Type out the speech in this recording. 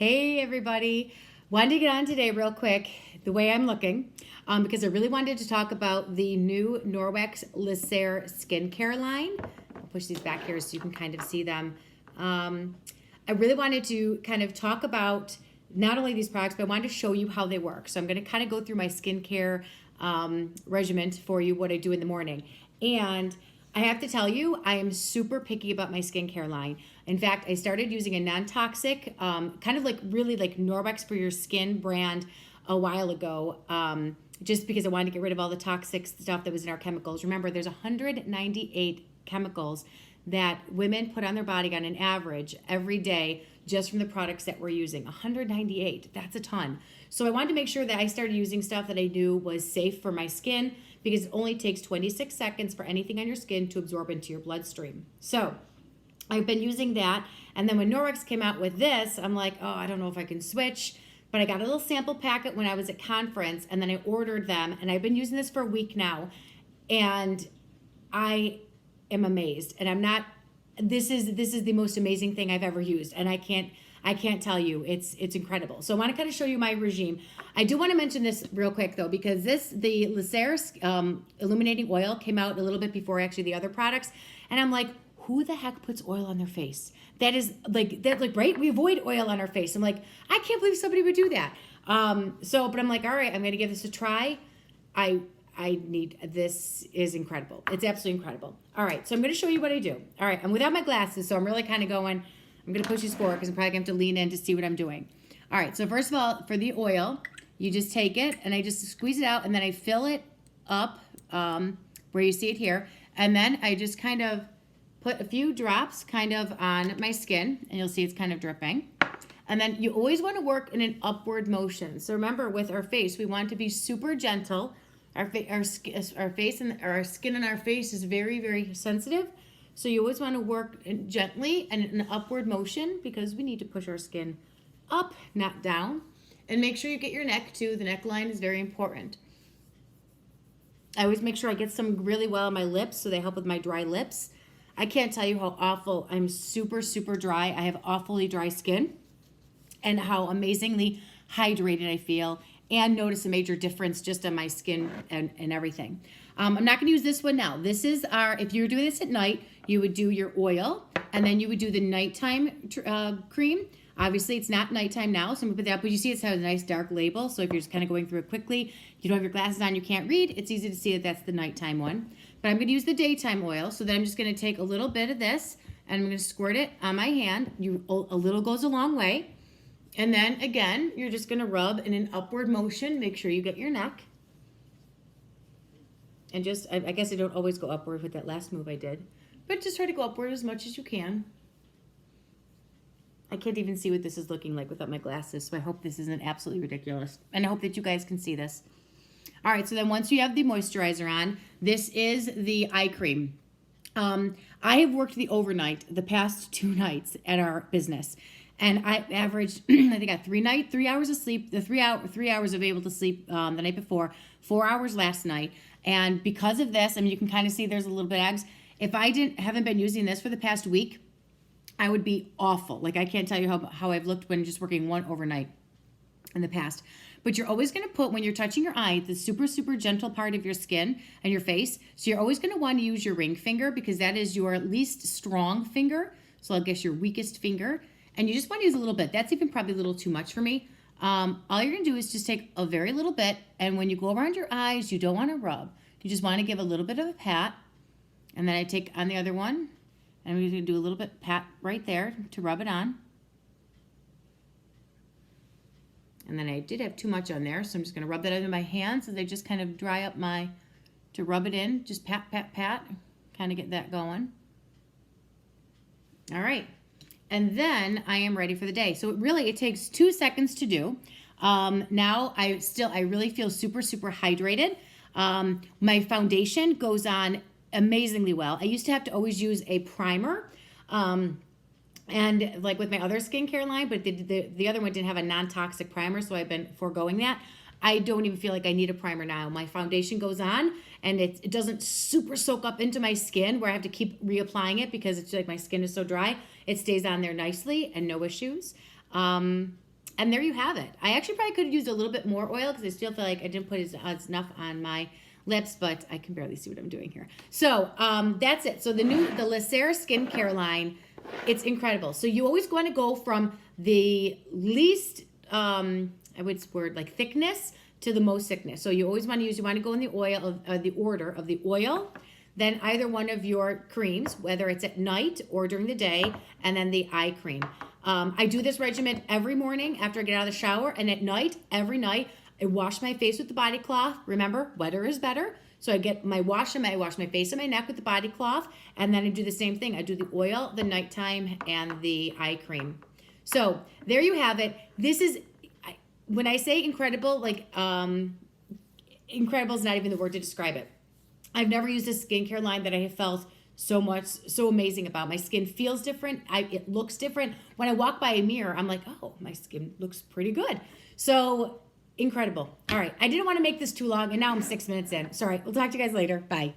Hey everybody. Wanted to get on today real quick, the way I'm looking, because I really wanted to talk about the new Norwex Lysere skincare line. I'll push these back here so you can kind of see them. I really wanted to kind of talk about not only these products, but I wanted to show you how they work. So I'm going to kind of go through my skincare regimen for you, what I do in the morning. And I have to tell you, I am super picky about my skincare line. In fact, I started using a non-toxic, kind of like really like Norwex for your skin brand a while ago, just because I wanted to get rid of all the toxic stuff that was in our chemicals. Remember, there's 198 chemicals that women put on their body on an average every day just from the products that we're using. 198, that's a ton. So I wanted to make sure that I started using stuff that I knew was safe for my skin, because it only takes 26 seconds for anything on your skin to absorb into your bloodstream. So I've been using that. And then when Norwex came out with this, I'm like, oh, I don't know if I can switch. But I got a little sample packet when I was at conference, and then I ordered them. And I've been using this for a week now. And I am amazed. And I'm not, this is the most amazing thing I've ever used. And I can't tell you, it's incredible. So I want to kind of show you my regime. I do want to mention this real quick though, because the Lysere illuminating oil came out a little bit before actually the other products. And I'm like, who the heck puts oil on their face? That is like, right? We avoid oil on our face. I'm like, I can't believe somebody would do that. But I'm like, all right, I'm going to give this a try. This is incredible. It's absolutely incredible. All right, so I'm going to show you what I do. All right, I'm without my glasses, so I'm really kind of going, I'm going to push these forward because I'm probably going to have to lean in to see what I'm doing. All right, so first of all, for the oil, you just take it and I just squeeze it out, and then I fill it up where you see it here. And then I just kind of put a few drops kind of on my skin, and you'll see it's kind of dripping. And then you always want to work in an upward motion. So remember, with our face, we want to be super gentle. Our face and our skin and our face is very, very sensitive. So you always want to work gently and in an upward motion, because we need to push our skin up, not down. And make sure you get your neck too. The neckline is very important. I always make sure I get some really well on my lips, so they help with my dry lips. I can't tell you how awful, I'm super, super dry. I have awfully dry skin, and how amazingly hydrated I feel, and notice a major difference just on my skin and everything. I'm not going to use this one now. This is if you were doing this at night, you would do your oil, and then you would do the nighttime cream. Obviously, it's not nighttime now, so I'm going to put that up. But you see it has a nice dark label, so if you're just kind of going through it quickly, you don't have your glasses on, you can't read, it's easy to see that that's the nighttime one. But I'm going to use the daytime oil, so then I'm just going to take a little bit of this, and I'm going to squirt it on my hand. A little goes a long way. And then, again, you're just going to rub in an upward motion. Make sure you get your neck. And just, I guess I don't always go upward with that last move I did. But just try to go upward as much as you can. I can't even see what this is looking like without my glasses, so I hope this isn't absolutely ridiculous. And I hope that you guys can see this. All right, so then once you have the moisturizer on, this is the eye cream. I have worked the overnight the past 2 nights at our business. And I averaged, I think I got 3 hours of sleep, the 3 hours of able to sleep the night before, 4 hours last night. And because of this, I mean, you can kind of see there's a little bit of eggs. If I haven't been using this for the past week, I would be awful. Like, I can't tell you how I've looked when just working one overnight in the past. But you're always going to put, when you're touching your eye, the super, super gentle part of your skin and your face. So you're always going to want to use your ring finger, because that is your least strong finger. So I guess your weakest finger. And you just want to use a little bit. That's even probably a little too much for me. All you're going to do is just take a very little bit. And when you go around your eyes, you don't want to rub. You just want to give a little bit of a pat. And then I take on the other one. And we're going to do a little bit pat right there to rub it on. And then I did have too much on there, so I'm just going to rub that into my hands, so they just kind of dry up to rub it in. Just pat, pat, pat. Kind of get that going. All right. And then I am ready for the day. So it takes 2 seconds to do. Now I really feel super, super hydrated. My foundation goes on amazingly well. I used to have to always use a primer, and like with my other skincare line, but the other one didn't have a non-toxic primer, so I've been foregoing that. I don't even feel like I need a primer now. My foundation goes on, and it doesn't super soak up into my skin where I have to keep reapplying it because it's like my skin is so dry. It stays on there nicely and no issues. And there you have it. I actually probably could have used a little bit more oil because I still feel like I didn't put enough on my lips, but I can barely see what I'm doing here. So that's it. So the Lysere skincare line, it's incredible. So you always want to go from the least, I would word like thickness to the most thickness. So you always want to go in the oil of the order of the oil, then either one of your creams, whether it's at night or during the day, and then the eye cream. I do this regimen every morning after I get out of the shower, and at night, every night, I wash my face with the body cloth. Remember, wetter is better. So I get my wash my face and my neck with the body cloth, and then I do the same thing. I do the oil, the nighttime, and the eye cream. So there you have it. This is, when I say incredible, like incredible is not even the word to describe it. I've never used a skincare line that I have felt so amazing about. My skin feels different. It looks different. When I walk by a mirror, I'm like, oh, my skin looks pretty good. So incredible. All right. I didn't want to make this too long, and now I'm 6 minutes in. Sorry. We'll talk to you guys later. Bye.